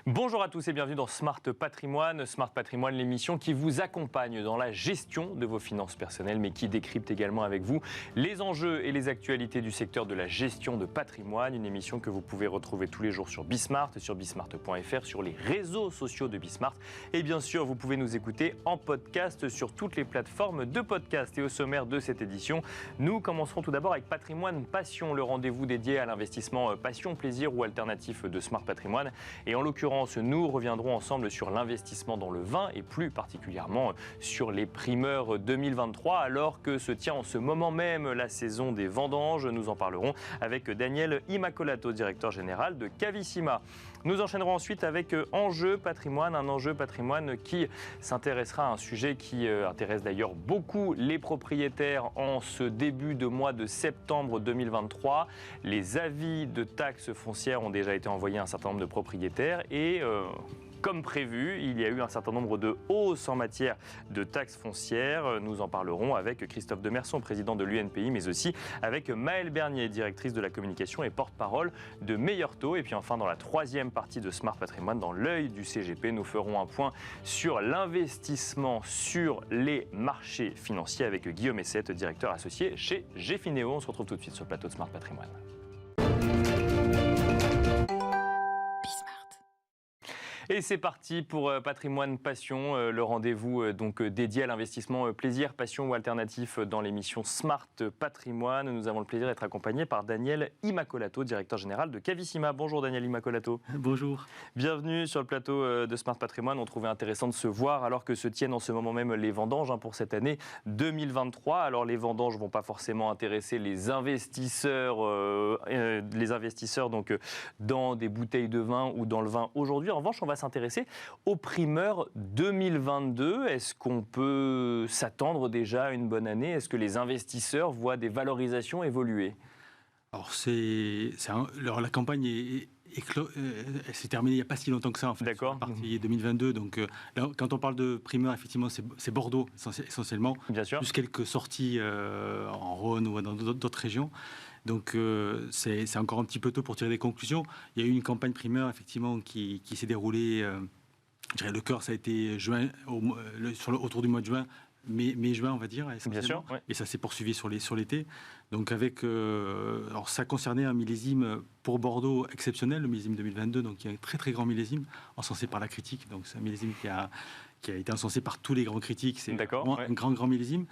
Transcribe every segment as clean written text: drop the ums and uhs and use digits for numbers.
Bonjour à tous et bienvenue dans Smart Patrimoine. Smart Patrimoine, l'émission qui vous accompagne dans la gestion de vos finances personnelles, mais qui décrypte également avec vous les enjeux et les actualités du secteur de la gestion de patrimoine. Une émission que vous pouvez retrouver tous les jours sur Bismart, sur bismart.fr, sur les réseaux sociaux de Bismart. Et bien sûr, vous pouvez nous écouter en podcast sur toutes les plateformes de podcast. Et au sommaire de cette édition, nous commencerons tout d'abord avec Patrimoine Passion, le rendez-vous dédié à l'investissement passion, plaisir ou alternatif de Smart Patrimoine. Et en l'occurrence, nous reviendrons ensemble sur l'investissement dans le vin et plus particulièrement sur les primeurs 2023, alors que se tient en ce moment même la saison des vendanges. Nous en parlerons avec Daniel Immacolato, directeur général de Cavissima. Nous enchaînerons ensuite avec Enjeu Patrimoine, un enjeu patrimoine qui s'intéressera à un sujet qui intéresse d'ailleurs beaucoup les propriétaires en ce début de mois de septembre 2023. Les avis de taxes foncières ont déjà été envoyés à un certain nombre de propriétaires et comme prévu, il y a eu un certain nombre de hausses en matière de taxes foncières. Nous en parlerons avec Christophe Demerson, président de l'UNPI, mais aussi avec Maëlle Bernier, directrice de la communication et porte-parole de Meilleur Taux. Et puis enfin, dans la troisième partie de Smart Patrimoine, dans l'œil du CGP, nous ferons un point sur l'investissement sur les marchés financiers avec Guillaume Essette, directeur associé chez Gfineo. On se retrouve tout de suite sur le plateau de Smart Patrimoine. Et c'est parti pour Patrimoine Passion, le rendez-vous donc dédié à l'investissement plaisir, passion ou alternatif dans l'émission Smart Patrimoine. Nous avons le plaisir d'être accompagnés par Daniel Immacolato, directeur général de Cavissima. Bonjour Daniel Immacolato. Bonjour. Bienvenue sur le plateau de Smart Patrimoine. On trouvait intéressant de se voir alors que se tiennent en ce moment même les vendanges pour cette année 2023. Alors les vendanges ne vont pas forcément intéresser les investisseurs donc dans des bouteilles de vin ou dans le vin aujourd'hui. En revanche, on va s'intéresser aux primeurs 2022. Est-ce qu'on peut s'attendre déjà à une bonne année? Est-ce que les investisseurs voient des valorisations évoluer? Alors, la campagne elle s'est terminée il n'y a pas si longtemps que ça, en fait. D'accord. En partie 2022. Donc, là, quand on parle de primeurs, effectivement, c'est Bordeaux, essentiellement. Bien sûr. Plus quelques sorties en Rhône ou dans d'autres régions. Donc, c'est encore un petit peu tôt pour tirer des conclusions. Il y a eu une campagne primeur, effectivement, qui s'est déroulée. Je dirais, le cœur, ça a été autour du mois de juin. Mai-juin, on va dire, bien sûr, ouais. Et ça s'est poursuivi sur l'été. Donc alors ça concernait un millésime pour Bordeaux exceptionnel, le millésime 2022, donc il y a un très très grand millésime, encensé par la critique. Donc c'est un millésime qui a été encensé par tous les grands critiques. C'est vraiment un grand millésime.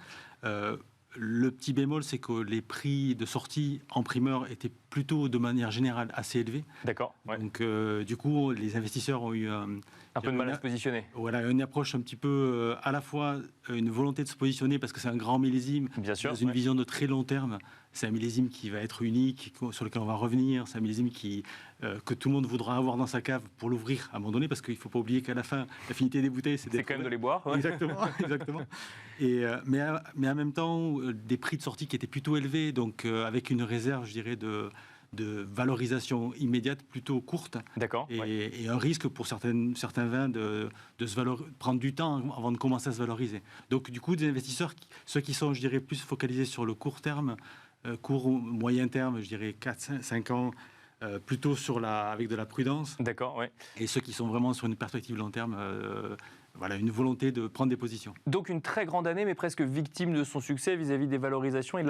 Le petit bémol, c'est que les prix de sortie en primeur étaient plutôt, de manière générale, assez élevés. D'accord. Ouais. Donc, du coup, les investisseurs ont eu un peu de mal à se positionner. Voilà, une approche un petit peu, à la fois une volonté de se positionner parce que c'est un grand millésime, bien sûr, dans une vision de très long terme. C'est un millésime qui va être unique, sur lequel on va revenir. C'est un millésime que tout le monde voudra avoir dans sa cave pour l'ouvrir à un moment donné, parce qu'il ne faut pas oublier qu'à la fin, l'affinité des bouteilles, c'est quand même de les boire. Ouais. Exactement. Mais en même temps, des prix de sortie qui étaient plutôt élevés, donc avec une réserve, je dirais, de valorisation immédiate plutôt courte. D'accord. Et un risque pour certains vins de prendre du temps avant de commencer à se valoriser. Donc, du coup, des investisseurs, ceux qui sont, je dirais, plus focalisés sur le court terme, court ou moyen terme, je dirais 4-5 ans, plutôt avec de la prudence. D'accord, oui. Et ceux qui sont vraiment sur une perspective long terme, voilà, une volonté de prendre des positions. Donc une très grande année, mais presque victime de son succès vis-à-vis des valorisations et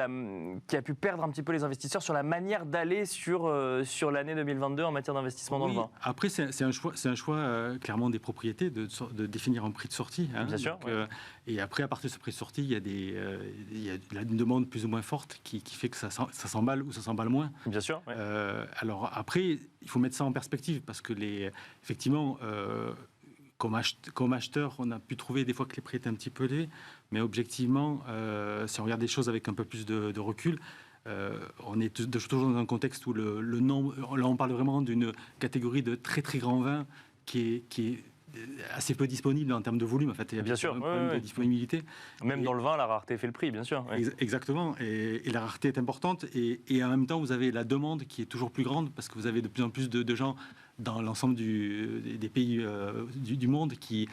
qui a pu perdre un petit peu les investisseurs sur la manière d'aller sur l'année 2022 en matière d'investissement dans le vin. Après, c'est un choix clairement des propriétés de définir un prix de sortie. Bien sûr. Donc, et après, à partir de ce prix de sortie, il y a une demande plus ou moins forte qui fait que ça s'emballe ou ça s'emballe moins. Bien sûr. Ouais. Alors après, il faut mettre ça en perspective parce que effectivement, comme acheteur, on a pu trouver des fois que les prix étaient un petit peu élevés, mais objectivement, si on regarde des choses avec un peu plus de recul, on est toujours dans un contexte où le nombre, là on parle vraiment d'une catégorie de très très grands vins qui est assez peu disponible en termes de volume. En fait, il y a bien sûr, un problème de disponibilité. Même dans le vin, la rareté fait le prix, bien sûr. Ouais. Exactement, et la rareté est importante, et en même temps, vous avez la demande qui est toujours plus grande, parce que vous avez de plus en plus de gens dans l'ensemble des pays du monde qui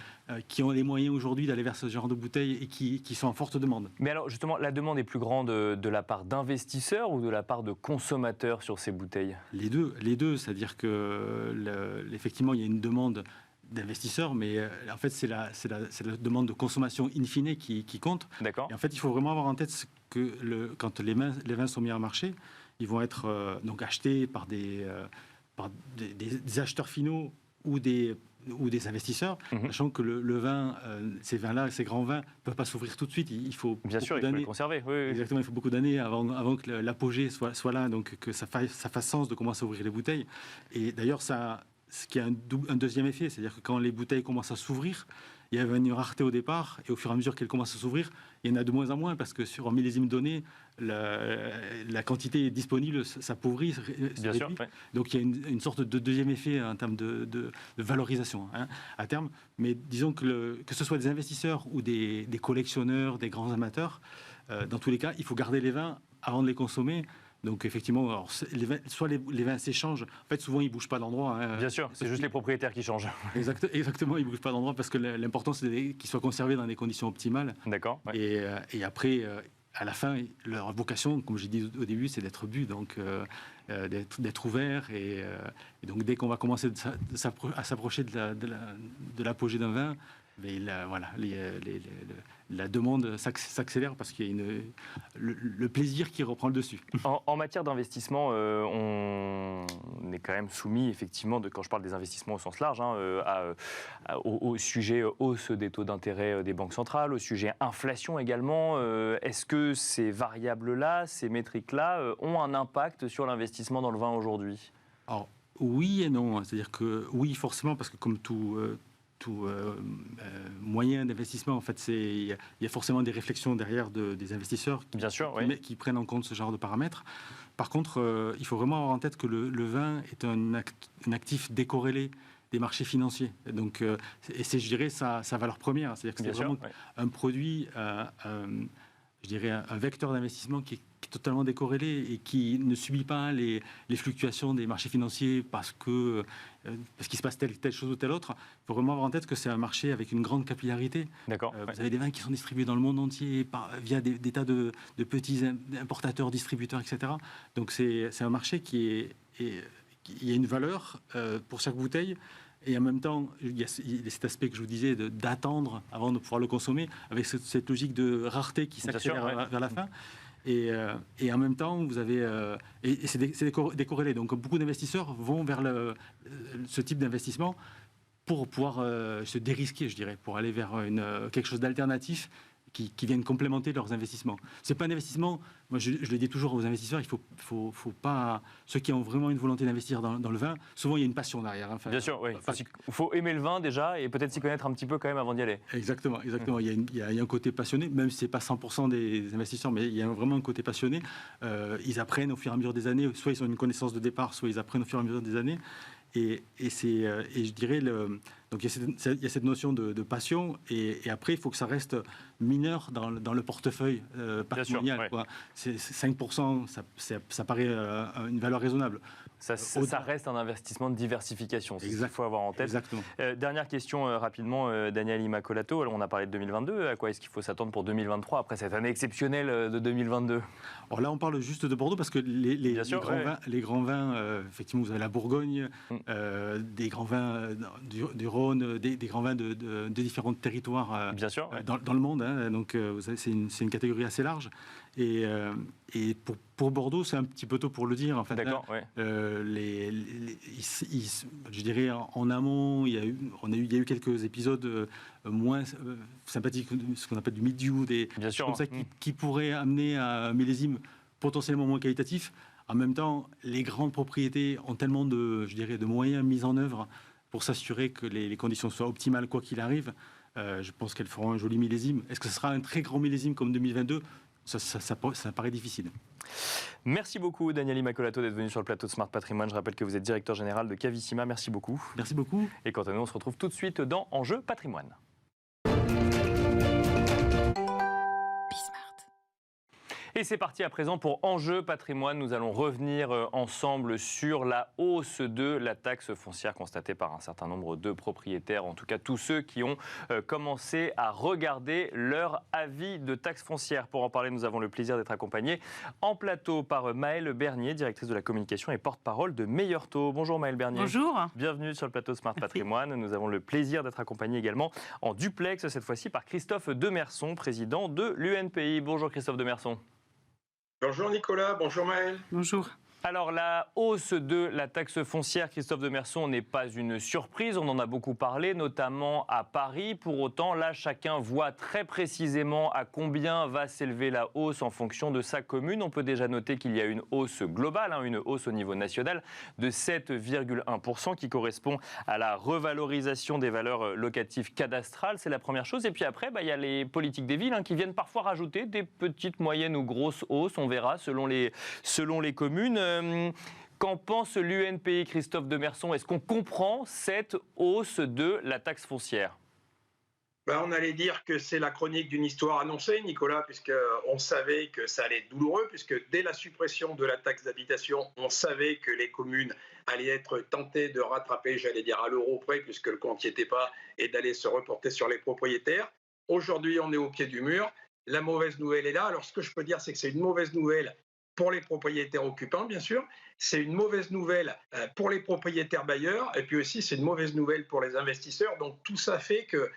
ont les moyens aujourd'hui d'aller vers ce genre de bouteilles et qui sont en forte demande. Mais alors justement, la demande est plus grande de la part d'investisseurs ou de la part de consommateurs sur ces bouteilles? Les deux, c'est-à-dire que effectivement, il y a une demande d'investisseurs, mais en fait, c'est la demande de consommation in fine qui compte. D'accord. Et en fait, il faut vraiment avoir en tête que quand les vins sont mis en marché, ils vont être donc achetés par des acheteurs finaux ou des investisseurs, sachant que le vin, ces vins-là, ces grands vins, ne peuvent pas s'ouvrir tout de suite. Il faut Bien sûr, il faut les conserver. Oui. Exactement, il faut beaucoup d'années avant que l'apogée soit là, donc que ça fasse sens de commencer à ouvrir les bouteilles. Et d'ailleurs, ce qui a un deuxième effet, c'est-à-dire que quand les bouteilles commencent à s'ouvrir, il y avait une rareté au départ, et au fur et à mesure qu'elles commencent à s'ouvrir, il y en a de moins en moins, parce que sur un millésime donné, la quantité disponible s'appauvrit. Bien sûr. Ouais. Donc il y a une sorte de deuxième effet en termes de valorisation à terme. Mais disons que ce soit des investisseurs ou des collectionneurs, des grands amateurs, dans tous les cas, il faut garder les vins avant de les consommer. Donc effectivement, alors, soit les vins s'échangent. En fait, souvent, ils ne bougent pas d'endroit. Bien sûr, c'est juste les propriétaires qui changent. Exactement, ils ne bougent pas d'endroit parce que l'important, c'est qu'ils soient conservés dans des conditions optimales. D'accord. Ouais. Et après, à la fin, leur vocation, comme j'ai dit au début, c'est d'être bu, donc d'être ouvert. Et donc, dès qu'on va commencer à s'approcher de l'apogée d'un vin, mais la demande s'accélère parce qu'il y a le plaisir qui reprend le dessus. En matière d'investissement, on est quand même soumis, effectivement, quand je parle des investissements au sens large, au sujet hausse des taux d'intérêt des banques centrales, au sujet inflation également. Est-ce que ces variables-là, ces métriques-là, ont un impact sur l'investissement dans le vin aujourd'hui? Alors, oui et non. C'est-à-dire que oui, forcément, parce que comme tout moyen d'investissement, en fait, il y a forcément des réflexions derrière des investisseurs Bien sûr, qui prennent en compte ce genre de paramètres. Par contre, il faut vraiment avoir en tête que le vin est un actif décorrélé des marchés financiers. Donc, et c'est, je dirais, sa valeur première. C'est-à-dire que c'est vraiment un produit, je dirais, un vecteur d'investissement qui est totalement décorrélé et qui ne subit pas les fluctuations des marchés financiers parce qu'il se passe telle chose ou telle autre. Il faut vraiment avoir en tête que c'est un marché avec une grande capillarité. D'accord. Vous avez des vins qui sont distribués dans le monde entier via des tas de petits importateurs, distributeurs, etc. Donc c'est un marché qui a une valeur pour chaque bouteille. Et en même temps, il y a cet aspect que je vous disais d'attendre avant de pouvoir le consommer, avec cette logique de rareté qui s'accélère vers la fin. Et en même temps, vous avez... et c'est décorrélé. Donc, beaucoup d'investisseurs vont vers ce type d'investissement pour pouvoir se dérisquer, je dirais, pour aller vers quelque chose d'alternatif qui viennent complémenter leurs investissements. C'est pas un investissement, moi je le dis toujours aux investisseurs, il faut pas, ceux qui ont vraiment une volonté d'investir dans le vin, souvent il y a une passion derrière. Enfin, bien sûr, oui. Il faut aimer le vin déjà et peut-être s'y connaître un petit peu quand même avant d'y aller. Exactement. Il y a un côté passionné, même si c'est pas 100% des investisseurs, mais il y a vraiment un côté passionné. Ils apprennent au fur et à mesure des années, soit ils ont une connaissance de départ, soit ils apprennent au fur et à mesure des années. Et je dirais, donc il y a cette notion de passion, et après, il faut que ça reste mineur dans le portefeuille patrimonial. Ouais. 5%, ça paraît une valeur raisonnable. Ça reste un investissement de diversification, c'est ce qu'il faut avoir en tête. Exactement. Dernière question rapidement, Daniel Immacolato. Alors, on a parlé de 2022. À quoi est-ce qu'il faut s'attendre pour 2023, après cette année exceptionnelle de 2022 ? Alors là, on parle juste de Bordeaux parce que les grands vins, effectivement, vous avez la Bourgogne, des grands vins du Rhône, des grands vins de différents territoires dans le monde. Donc, c'est une catégorie assez large. Et pour Bordeaux, c'est un petit peu tôt pour le dire. En fait, d'accord, je dirais en amont, il y a eu quelques épisodes moins sympathiques, ce qu'on appelle du mid-dew, des choses comme ça qui pourraient amener à un millésime potentiellement moins qualitatif. En même temps, les grandes propriétés ont tellement de moyens mis en œuvre pour s'assurer que les conditions soient optimales quoi qu'il arrive. Je pense qu'elles feront un joli millésime. Est-ce que ce sera un très grand millésime comme 2022 ? Ça paraît difficile. Merci beaucoup Daniel Immacolato d'être venu sur le plateau de Smart Patrimoine. Je rappelle que vous êtes directeur général de Cavissima. Merci beaucoup. Merci beaucoup. Et quant à nous, on se retrouve tout de suite dans Enjeu Patrimoine. Et c'est parti à présent pour Enjeu Patrimoine. Nous allons revenir ensemble sur la hausse de la taxe foncière constatée par un certain nombre de propriétaires, en tout cas tous ceux qui ont commencé à regarder leur avis de taxe foncière. Pour en parler, nous avons le plaisir d'être accompagnés en plateau par Maëlle Bernier, directrice de la communication et porte-parole de Meilleur Taux. Bonjour Maëlle Bernier. Bonjour. Bienvenue sur le plateau Smart Patrimoine. Nous avons le plaisir d'être accompagnés également en duplex, cette fois-ci par Christophe Demerson, président de l'UNPI. Bonjour Christophe Demerson. Bonjour Nicolas, bonjour Maëlle. Bonjour. Alors la hausse de la taxe foncière, Christophe Demerson, n'est pas une surprise. On en a beaucoup parlé, notamment à Paris. Pour autant, là, chacun voit très précisément à combien va s'élever la hausse en fonction de sa commune. On peut déjà noter qu'il y a une hausse globale, une hausse au niveau national de 7,1% qui correspond à la revalorisation des valeurs locatives cadastrales. C'est la première chose. Et puis après, il y a les politiques des villes qui viennent parfois rajouter des petites, moyennes ou grosses hausses. On verra selon les communes. Qu'en pense l'UNPI, Christophe Demerson? Est-ce qu'on comprend cette hausse de la taxe foncière? On allait dire que c'est la chronique d'une histoire annoncée, Nicolas, puisqu'on savait que ça allait être douloureux, puisque dès la suppression de la taxe d'habitation, on savait que les communes allaient être tentées de rattraper, j'allais dire à l'euro près, puisque le compte n'y était pas, et d'aller se reporter sur les propriétaires. Aujourd'hui, on est au pied du mur. La mauvaise nouvelle est là. Alors, ce que je peux dire, c'est que c'est une mauvaise nouvelle pour les propriétaires occupants, bien sûr. C'est une mauvaise nouvelle pour les propriétaires bailleurs. Et puis aussi, c'est une mauvaise nouvelle pour les investisseurs. Donc, tout ça fait que,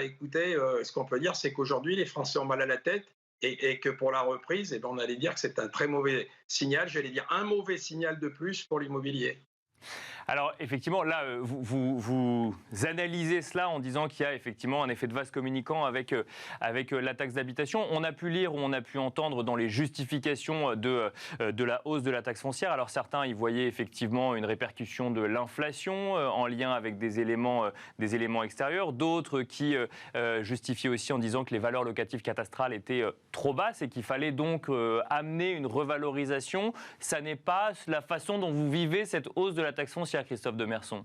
écoutez, ce qu'on peut dire, c'est qu'aujourd'hui, les Français ont mal à la tête et que pour la reprise, on allait dire que c'est un très mauvais signal. J'allais dire un mauvais signal de plus pour l'immobilier. Alors effectivement, là, vous analysez cela en disant qu'il y a effectivement un effet de vase communicant avec la taxe d'habitation. On a pu lire ou on a pu entendre dans les justifications de la hausse de la taxe foncière. Alors certains y voyaient effectivement une répercussion de l'inflation en lien avec des éléments extérieurs. D'autres qui justifiaient aussi en disant que les valeurs locatives cadastrales étaient trop basses et qu'il fallait donc amener une revalorisation. Ça n'est pas la façon dont vous vivez cette hausse de la taxe foncière, Christophe Demerson?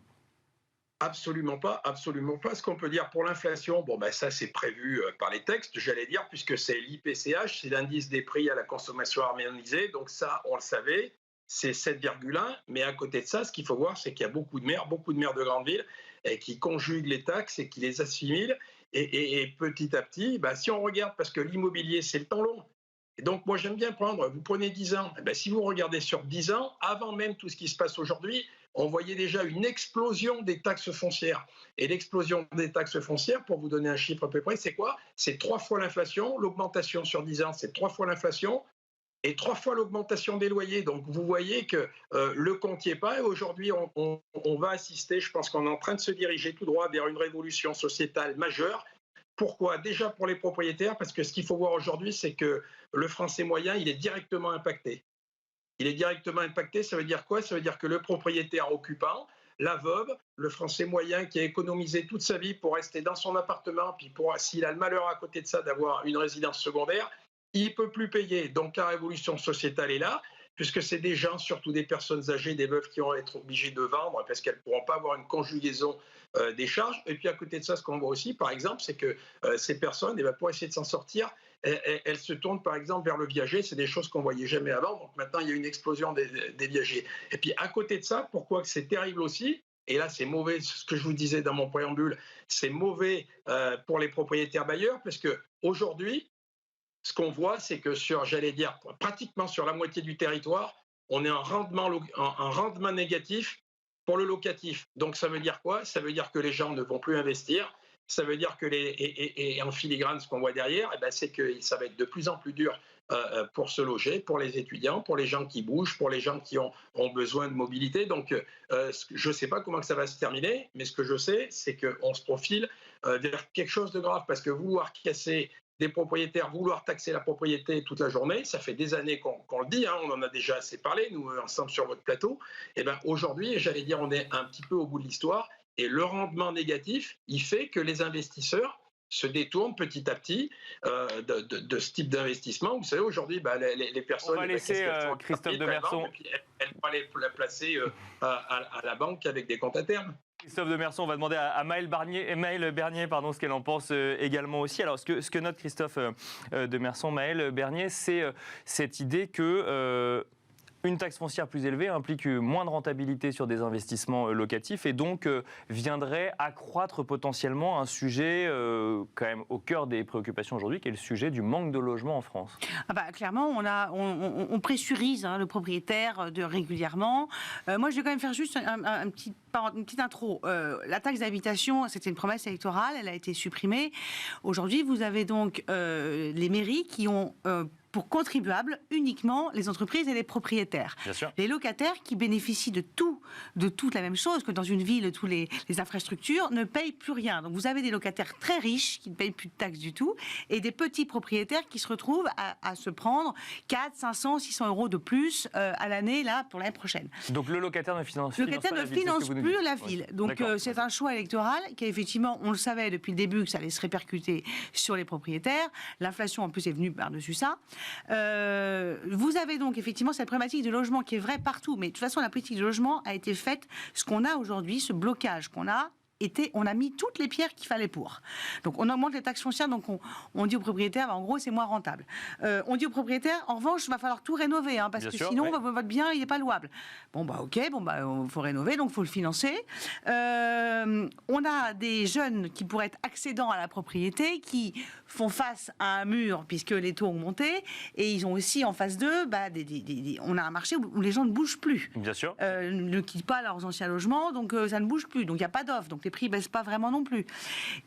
Absolument pas, absolument pas. Ce qu'on peut dire pour l'inflation, ça c'est prévu par les textes, j'allais dire, puisque c'est l'IPCH, c'est l'indice des prix à la consommation harmonisée, donc ça on le savait, c'est 7,1, mais à côté de ça, ce qu'il faut voir, c'est qu'il y a beaucoup de maires de grandes villes qui conjuguent les taxes et qui les assimilent, et petit à petit, si on regarde, parce que l'immobilier c'est le temps long, et donc moi j'aime bien vous prenez 10 ans, si vous regardez sur 10 ans, avant même tout ce qui se passe aujourd'hui, on voyait déjà une explosion des taxes foncières. Et l'explosion des taxes foncières, pour vous donner un chiffre à peu près, c'est quoi? C'est 3 fois l'inflation. L'augmentation sur 10 ans, c'est 3 fois l'inflation et 3 fois l'augmentation des loyers. Donc vous voyez que le compte n'y est pas. Et aujourd'hui, on va assister, je pense qu'on est en train de se diriger tout droit vers une révolution sociétale majeure. Pourquoi? Déjà pour les propriétaires, parce que ce qu'il faut voir aujourd'hui, c'est que le Français moyen, il est directement impacté. Il est directement impacté, ça veut dire quoi? Ça veut dire que le propriétaire occupant, la veuve, le Français moyen qui a économisé toute sa vie pour rester dans son appartement, puis s'il a le malheur à côté de ça d'avoir une résidence secondaire, il ne peut plus payer. Donc la révolution sociétale est là, puisque c'est des gens, surtout des personnes âgées, des veuves qui vont être obligées de vendre parce qu'elles ne pourront pas avoir une conjugaison des charges. Et puis à côté de ça, ce qu'on voit aussi, par exemple, c'est que ces personnes, pour essayer de s'en sortir, elles se tournent par exemple vers le viager. C'est des choses qu'on ne voyait jamais avant. Donc maintenant, il y a une explosion des viagers. Et puis à côté de ça, pourquoi c'est terrible aussi, et là c'est mauvais, ce que je vous disais dans mon préambule, c'est mauvais pour les propriétaires bailleurs, parce qu'aujourd'hui, ce qu'on voit, c'est que pratiquement sur la moitié du territoire, on est en rendement négatif pour le locatif. Donc ça veut dire quoi? Ça veut dire que les gens ne vont plus investir. Ça veut dire que et en filigrane, ce qu'on voit derrière, c'est que ça va être de plus en plus dur pour se loger, pour les étudiants, pour les gens qui bougent, pour les gens qui ont besoin de mobilité. Donc, je ne sais pas comment que ça va se terminer, mais ce que je sais, c'est qu'on se profile vers quelque chose de grave, parce que vouloir casser des propriétaires, vouloir taxer la propriété toute la journée, ça fait des années qu'on le dit, on en a déjà assez parlé, nous, ensemble sur votre plateau. Et aujourd'hui, j'allais dire, on est un petit peu au bout de l'histoire. Et le rendement négatif, il fait que les investisseurs se détournent petit à petit de ce type d'investissement. Vous savez, aujourd'hui, les personnes... On va laisser Christophe Demerson... Elles vont aller la placer à la banque avec des comptes à terme. Christophe Demerson, on va demander à Maëlle Bernier ce qu'elle en pense également aussi. Alors, ce que note Christophe Demerson, Maëlle Bernier, c'est cette idée que une taxe foncière plus élevée implique moins de rentabilité sur des investissements locatifs et donc viendrait accroître potentiellement un sujet quand même au cœur des préoccupations aujourd'hui, qui est le sujet du manque de logement en France. Clairement, on pressurise le propriétaire régulièrement. Moi, je vais quand même faire juste une petite intro. La taxe d'habitation, c'était une promesse électorale, elle a été supprimée. Aujourd'hui, vous avez donc les mairies qui ont pour contribuables uniquement les entreprises et les propriétaires. Bien sûr. Les locataires qui bénéficient de toute la même chose que dans une ville, tous les infrastructures ne payent plus rien. Donc vous avez des locataires très riches qui ne payent plus de taxes du tout et des petits propriétaires qui se retrouvent à se prendre 400, 500, 600 euros de plus à l'année là pour l'année prochaine. Donc le locataire ne finance plus la ville. Donc c'est un choix électoral qui effectivement, on le savait depuis le début que ça allait se répercuter sur les propriétaires. L'inflation en plus est venue par-dessus ça. Vous avez donc effectivement cette problématique de logement qui est vraie partout, mais de toute façon la politique de logement a été faite, ce qu'on a aujourd'hui, ce blocage qu'on a, on a mis toutes les pierres qu'il fallait pour. Donc on augmente les taxes foncières, donc on dit aux propriétaires, en gros c'est moins rentable. On dit aux propriétaires, en revanche il va falloir tout rénover, parce que sinon votre bien il n'est pas louable. Il faut rénover, donc il faut le financer. On a des jeunes qui pourraient être accédants à la propriété, qui font face à un mur puisque les taux ont monté, et ils ont aussi en face d'eux, on a un marché où les gens ne bougent plus. Bien sûr. Ne quittent pas leurs anciens logements, donc ça ne bouge plus, donc il n'y a pas d'offre. Donc les prix ne baissent pas vraiment non plus.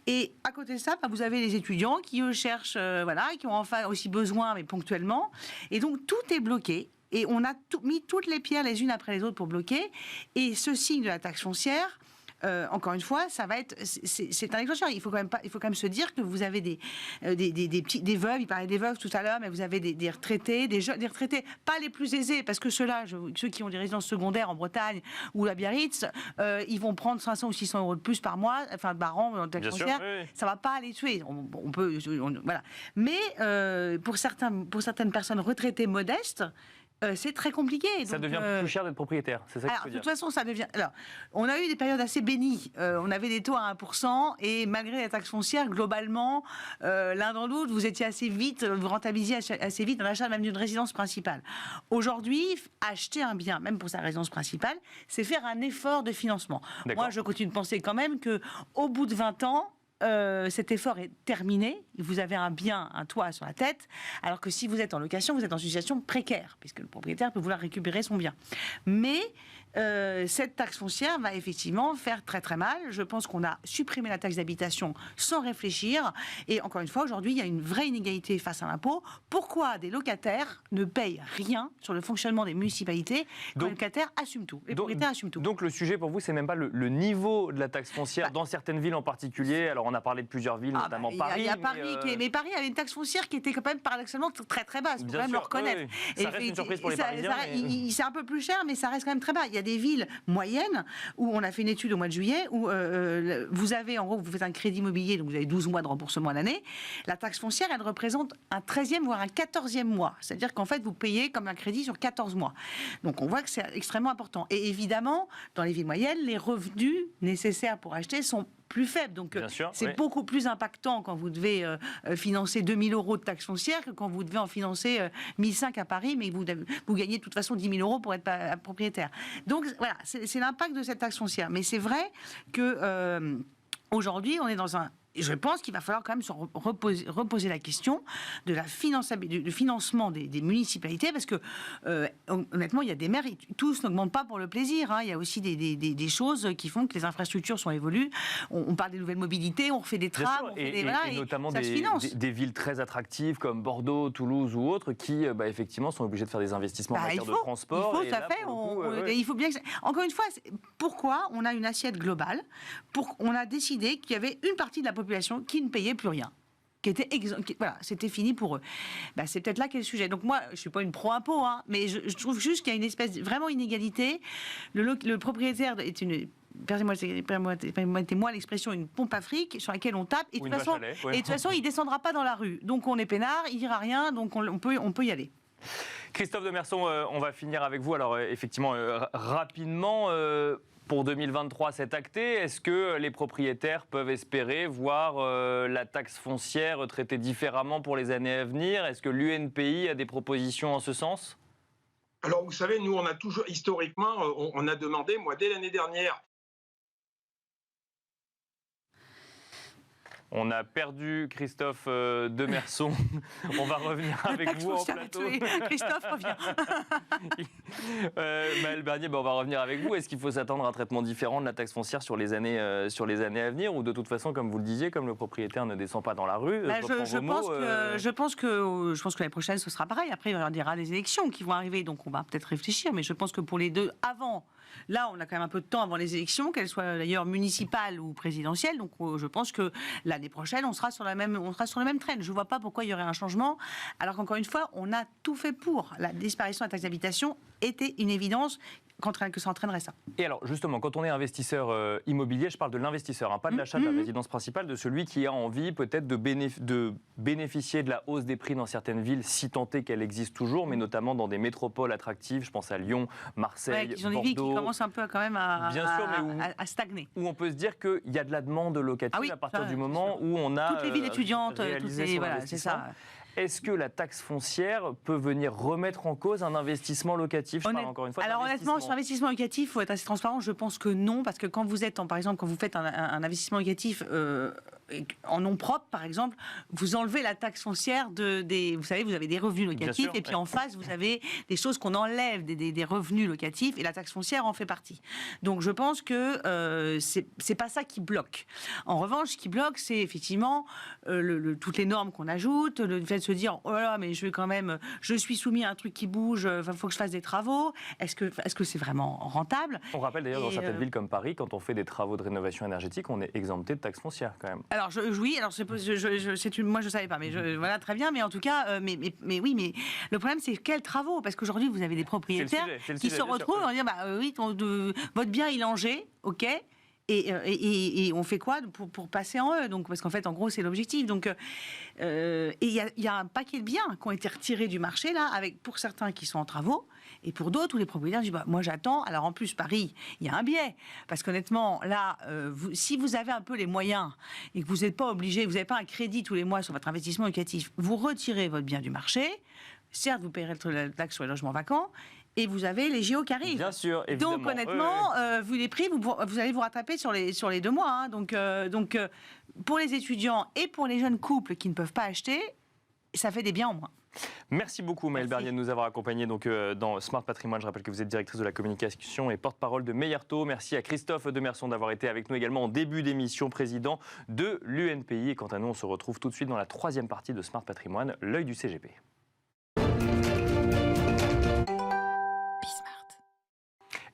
Et à côté de ça, vous avez les étudiants qui, eux, cherchent, qui ont enfin aussi besoin, mais ponctuellement. Et donc tout est bloqué. Et on a mis toutes les pierres les unes après les autres pour bloquer. Et ce signe de la taxe foncière, encore une fois, ça va être, c'est un déclencheur. Il faut quand même se dire que vous avez des veuves. Il parlait des veuves tout à l'heure, mais vous avez des retraités, des retraités, pas les plus aisés, parce que ceux qui ont des résidences secondaires en Bretagne ou à Biarritz, ils vont prendre 500 ou 600 euros de plus par mois, par an dans taxe foncière. Oui. Ça va pas les tuer. Voilà. Mais pour certaines personnes retraitées modestes, c'est très compliqué. Ça devient plus cher d'être propriétaire, c'est ça que je veux dire. De toute façon, ça devient... Alors, on a eu des périodes assez bénies. On avait des taux à 1%, et malgré la taxe foncière, globalement, l'un dans l'autre, vous étiez assez vite, vous rentabilisiez assez vite dans l'achat même d'une résidence principale. Aujourd'hui, acheter un bien, même pour sa résidence principale, c'est faire un effort de financement. Moi, je continue de penser quand même qu'au bout de 20 ans, cet effort est terminé, vous avez un bien, un toit sur la tête, alors que si vous êtes en location, vous êtes dans une situation précaire, puisque le propriétaire peut vouloir récupérer son bien. Mais cette taxe foncière va effectivement faire très très mal. Je pense qu'on a supprimé la taxe d'habitation sans réfléchir, et encore une fois, aujourd'hui, il y a une vraie inégalité face à l'impôt. Pourquoi des locataires ne payent rien sur le fonctionnement des municipalités quand les locataires assument tout, les propriétaires assument tout? Donc le sujet pour vous, c'est même pas le niveau de la taxe foncière dans certaines villes en particulier. Alors on a parlé de plusieurs villes, notamment Paris. Il y a Paris, mais Paris avait une taxe foncière qui était quand même paradoxalement très très basse, il faut quand même le reconnaître. Oui. Ça reste une surprise pour les Parisiens. C'est un peu plus cher, mais ça reste quand même très bas. Il y a des villes moyennes où on a fait une étude au mois de juillet, où vous avez, en gros, vous faites un crédit immobilier, donc vous avez 12 mois de remboursement à l'année. La taxe foncière, elle représente un 13e, voire un 14e mois. C'est-à-dire qu'en fait, vous payez comme un crédit sur 14 mois. Donc on voit que c'est extrêmement important. Et évidemment, dans les villes moyennes, les revenus nécessaires pour acheter sont plus faible. Donc c'est beaucoup plus impactant quand vous devez financer 2 000 euros de taxes foncières que quand vous devez en financer 1 500 à Paris, mais vous gagnez de toute façon 10 000 euros pour être propriétaire. Donc voilà, c'est l'impact de cette taxe foncière. Mais c'est vrai que aujourd'hui, on est dans un... Je pense qu'il va falloir quand même se reposer la question de la du financement des municipalités, parce que honnêtement, il y a des maires, tous n'augmentent pas pour le plaisir. Il y a aussi des choses qui font que les infrastructures sont évoluées. On parle des nouvelles mobilités, on refait des trams, et notamment des villes très attractives comme Bordeaux, Toulouse ou autres qui effectivement sont obligées de faire des investissements en matière de transport. Il faut, ça fait. Il faut bien. Encore une fois, pourquoi on a une assiette globale? On a décidé qu'il y avait une partie de la population qui ne payait plus rien, voilà, c'était fini pour eux. C'est peut-être là qu'est le sujet. Donc moi, je suis pas une pro-impôt, mais je trouve juste qu'il y a une espèce vraiment inégalité. Le propriétaire est une... Permettez-moi l'expression, une pompe à fric sur laquelle on tape, et de toute façon, il descendra pas dans la rue. Donc on est peinard, il dira rien, donc on peut y aller. Christophe Demerson, on va finir avec vous. Alors effectivement, rapidement, Pour 2023, c'est acté. Est-ce que les propriétaires peuvent espérer voir la taxe foncière traitée différemment pour les années à venir? Est-ce que l'UNPI a des propositions en ce sens? Alors, vous savez, nous, on a toujours, historiquement, on a demandé, moi, dès l'année dernière. On a perdu Christophe Demerson. On va revenir avec vous en plateau. Christophe revient. Maëlle Bernier, on va revenir avec vous. Est-ce qu'il faut s'attendre à un traitement différent de la taxe foncière sur les années à venir, ou de toute façon, comme vous le disiez, comme le propriétaire ne descend pas dans la rue, je pense que l'année prochaine ce sera pareil. Après, il y aura les élections qui vont arriver, donc on va peut-être réfléchir. Mais je pense que pour les deux avant. Là, on a quand même un peu de temps avant les élections, qu'elles soient d'ailleurs municipales ou présidentielles. Donc, je pense que l'année prochaine, on sera sur le même train. Je ne vois pas pourquoi il y aurait un changement. Alors qu'encore une fois, on a tout fait pour. La disparition de la taxe d'habitation était une évidence que ça entraînerait ça. Et alors, justement, quand on est investisseur immobilier, je parle de l'investisseur, pas de l'achat de la résidence principale, de celui qui a envie peut-être de bénéficier de la hausse des prix dans certaines villes, si tant est qu'elle existe toujours, mais notamment dans des métropoles attractives, je pense à Lyon, Marseille, qui sont Bordeaux. des villes qui commencent un peu quand même à stagner. Où on peut se dire qu'il y a de la demande locative à partir du moment où on a toutes les villes étudiantes, c'est ça. Est-ce que la taxe foncière peut venir remettre en cause un investissement locatif? Je parle encore une fois Alors honnêtement, sur l'investissement locatif, il faut être assez transparent. Je pense que non, parce que quand vous êtes, par exemple, quand vous faites un investissement locatif en nom propre, par exemple, vous enlevez la taxe foncière vous savez, vous avez des revenus locatifs, et puis en face, vous avez des choses qu'on enlève, des revenus locatifs, et la taxe foncière en fait partie. Donc je pense que c'est pas ça qui bloque. En revanche, ce qui bloque, c'est effectivement toutes les normes qu'on ajoute, le fait de se dire oh là là, mais je suis soumis à un truc qui bouge, il faut que je fasse des travaux. Est-ce que c'est vraiment rentable? On rappelle d'ailleurs dans certaines villes comme Paris, quand on fait des travaux de rénovation énergétique, on est exempté de taxe foncière quand même. Alors moi je savais pas, mais voilà, très bien, mais en tout cas, mais oui, mais le problème c'est quels travaux? Parce qu'aujourd'hui vous avez des propriétaires qui se retrouvent en disant oui, votre bien il est en G, ok. Et on fait quoi pour passer en E? Donc, parce qu'en fait, en gros, c'est l'objectif. Donc, et il y a un paquet de biens qui ont été retirés du marché, là, pour certains qui sont en travaux, et pour d'autres, où les propriétaires disent moi, j'attends. Alors, en plus, Paris, il y a un biais. Parce qu'honnêtement, là, si vous avez un peu les moyens et que vous n'êtes pas obligé, vous n'avez pas un crédit tous les mois sur votre investissement locatif, vous retirez votre bien du marché. Certes, vous paierez la taxe sur les logements vacants. Et vous avez les JO qui arrivent. Bien sûr, évidemment. Donc honnêtement, vu les prix, vous allez vous rattraper sur les 2 mois. Hein. Donc pour les étudiants et pour les jeunes couples qui ne peuvent pas acheter, ça fait des biens en moins. Merci beaucoup Maëlle Bernier de nous avoir accompagnés dans Smart Patrimoine. Je rappelle que vous êtes directrice de la communication et porte-parole de Meilleur-Taux. Merci à Christophe Demerson d'avoir été avec nous également en début d'émission, président de l'UNPI. Et quant à nous, on se retrouve tout de suite dans la 3e partie de Smart Patrimoine, l'œil du CGP.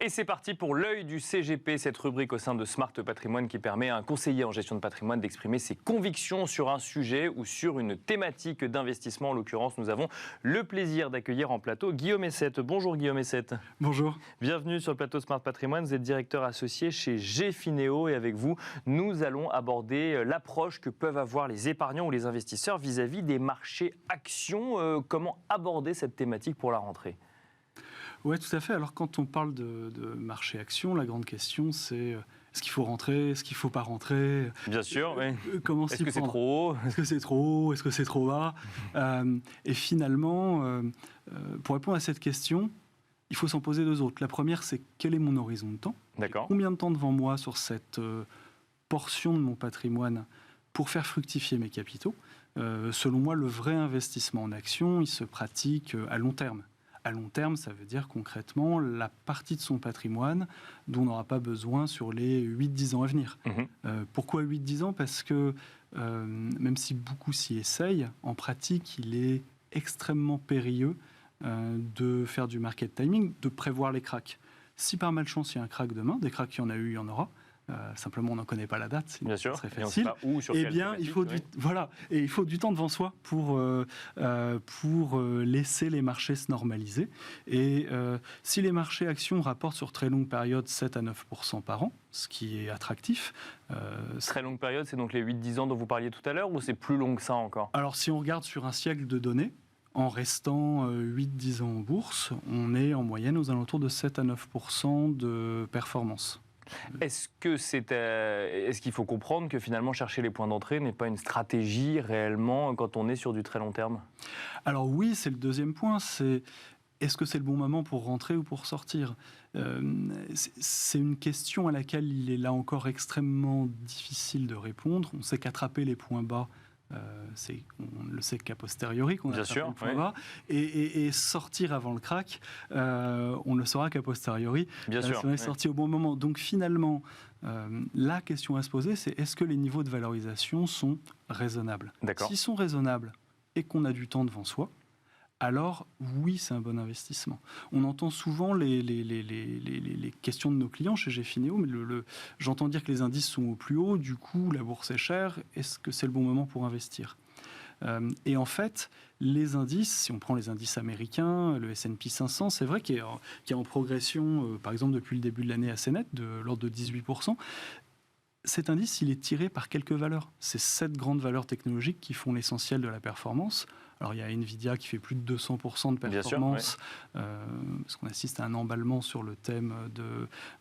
Et c'est parti pour l'œil du CGP, cette rubrique au sein de Smart Patrimoine qui permet à un conseiller en gestion de patrimoine d'exprimer ses convictions sur un sujet ou sur une thématique d'investissement. En l'occurrence, nous avons le plaisir d'accueillir en plateau Guillaume Essette. Bonjour Guillaume Essette. Bonjour. Bienvenue sur le plateau Smart Patrimoine. Vous êtes directeur associé chez Gfineo et avec vous, nous allons aborder l'approche que peuvent avoir les épargnants ou les investisseurs vis-à-vis des marchés actions. Comment aborder cette thématique pour la rentrée ? Oui, tout à fait. Alors, quand on parle de marché action, la grande question, c'est est-ce qu'il faut rentrer? Est-ce qu'il ne faut pas rentrer? Bien sûr, oui. Est-ce que c'est trop haut? Est-ce que c'est trop haut? Est-ce que c'est trop bas? Et finalement, pour répondre à cette question, il faut s'en poser 2 autres. La première, c'est quel est mon horizon de temps? D'accord. Combien de temps devant moi sur cette portion de mon patrimoine pour faire fructifier mes capitaux? Selon moi, le vrai investissement en action, il se pratique à long terme. À long terme, ça veut dire concrètement la partie de son patrimoine dont on n'aura pas besoin sur les 8-10 ans à venir. Pourquoi 8-10 ans? Parce que même si beaucoup s'y essayent, en pratique, il est extrêmement périlleux de faire du market timing, de prévoir les cracks. Si par malchance il y a un crack demain, des cracks il y en a eu, il y en aura. Simplement, on n'en connaît pas la date, bien sûr, très facile. Et on sait pas où, sur eh bien, il faut il faut du temps devant soi pour laisser les marchés se normaliser. Et si les marchés actions rapportent sur très longue période 7 à 9% par an, ce qui est attractif. Très longue période, c'est donc les 8-10 ans dont vous parliez tout à l'heure, ou c'est plus long que ça encore? Alors, si on regarde sur un siècle de données, en restant 8-10 ans en bourse, on est en moyenne aux alentours de 7 à 9% de performance. Est-ce qu'il faut comprendre que finalement chercher les points d'entrée n'est pas une stratégie réellement quand on est sur du très long terme? Alors oui, c'est le deuxième point, est-ce que c'est le bon moment pour rentrer ou pour sortir? C'est une question à laquelle il est là encore extrêmement difficile de répondre. On sait qu'attraper les points bas, on le sait qu'à posteriori qu'on a attrapé le point bas, et sortir avant le crack, on ne le saura qu'à posteriori. Bien sûr, si on est sorti au bon moment. Donc finalement, la question à se poser, c'est est-ce que les niveaux de valorisation sont raisonnables? S'ils sont raisonnables et qu'on a du temps devant soi, alors oui, c'est un bon investissement. On entend souvent les questions de nos clients chez Gfineo, mais j'entends dire que les indices sont au plus haut, du coup la bourse est chère, est-ce que c'est le bon moment pour investir? Et en fait, les indices, si on prend les indices américains, le S&P 500, c'est vrai qu'il est en progression, par exemple depuis le début de l'année assez nette, de l'ordre de 18%. Cet indice, il est tiré par quelques valeurs. C'est 7 grandes valeurs technologiques qui font l'essentiel de la performance. Alors, il y a Nvidia qui fait plus de 200% de performance, parce qu'on assiste à un emballement sur le thème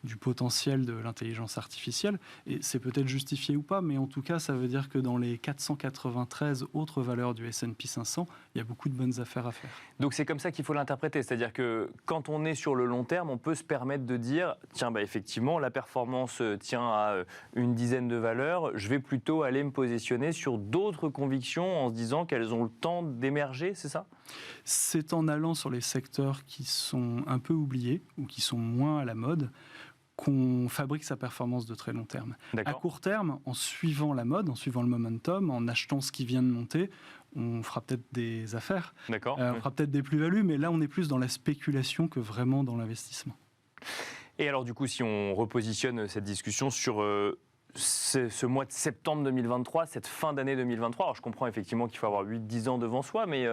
du potentiel de l'intelligence artificielle. Et c'est peut-être justifié ou pas, mais en tout cas, ça veut dire que dans les 493 autres valeurs du S&P 500, il y a beaucoup de bonnes affaires à faire. Donc, c'est comme ça qu'il faut l'interpréter. C'est-à-dire que quand on est sur le long terme, on peut se permettre de dire, tiens, effectivement, la performance tient à une dizaine de valeurs. Je vais plutôt aller me positionner sur d'autres convictions en se disant qu'elles ont le temps d'émerger, c'est ça? C'est en allant sur les secteurs qui sont un peu oubliés ou qui sont moins à la mode qu'on fabrique sa performance de très long terme. À court terme, en suivant la mode, en suivant le momentum, en achetant ce qui vient de monter, on fera peut-être des affaires, on fera peut-être des plus-values, mais là on est plus dans la spéculation que vraiment dans l'investissement. Et alors du coup, si on repositionne cette discussion sur ce mois de septembre 2023, cette fin d'année 2023, alors je comprends effectivement qu'il faut avoir 8-10 ans devant soi, mais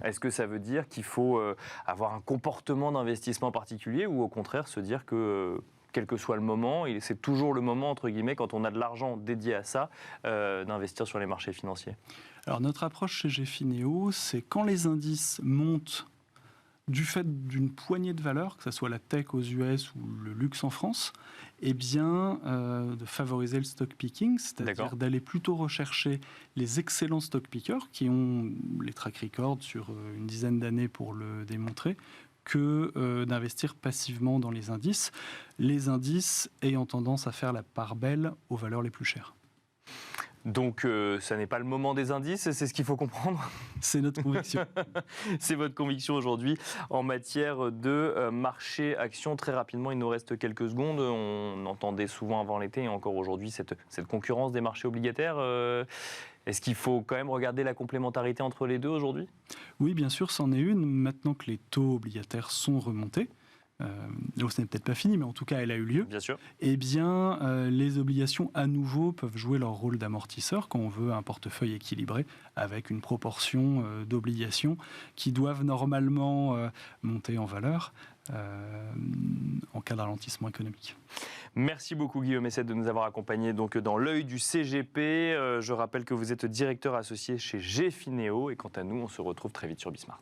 est-ce que ça veut dire qu'il faut avoir un comportement d'investissement particulier ou au contraire se dire que quel que soit le moment, c'est toujours le moment, entre guillemets, quand on a de l'argent dédié à ça, d'investir sur les marchés financiers? Alors notre approche chez Gfineo, c'est quand les indices montent du fait d'une poignée de valeurs, que ce soit la tech aux US ou le luxe en France, eh bien, de favoriser le stock picking, c'est-à-dire d'aller plutôt rechercher les excellents stock pickers qui ont les track records sur une dizaine d'années pour le démontrer, que d'investir passivement dans les indices ayant tendance à faire la part belle aux valeurs les plus chères. Donc, ça n'est pas le moment des indices, c'est ce qu'il faut comprendre? C'est notre conviction. C'est votre conviction aujourd'hui en matière de marché action. Très rapidement, il nous reste quelques secondes. On entendait souvent avant l'été et encore aujourd'hui cette concurrence des marchés obligataires. Est-ce qu'il faut quand même regarder la complémentarité entre les deux aujourd'hui? Oui, bien sûr, c'en est une. Maintenant que les taux obligataires sont remontés, donc ce n'est peut-être pas fini, mais en tout cas, elle a eu lieu. Bien sûr. Eh bien, les obligations, à nouveau, peuvent jouer leur rôle d'amortisseur quand on veut un portefeuille équilibré avec une proportion d'obligations qui doivent normalement monter en valeur en cas de ralentissement économique. Merci beaucoup Guillaume Essette de nous avoir accompagnés donc dans l'œil du CGP. Je rappelle que vous êtes directeur associé chez Gfineo et quant à nous, on se retrouve très vite sur Bismart.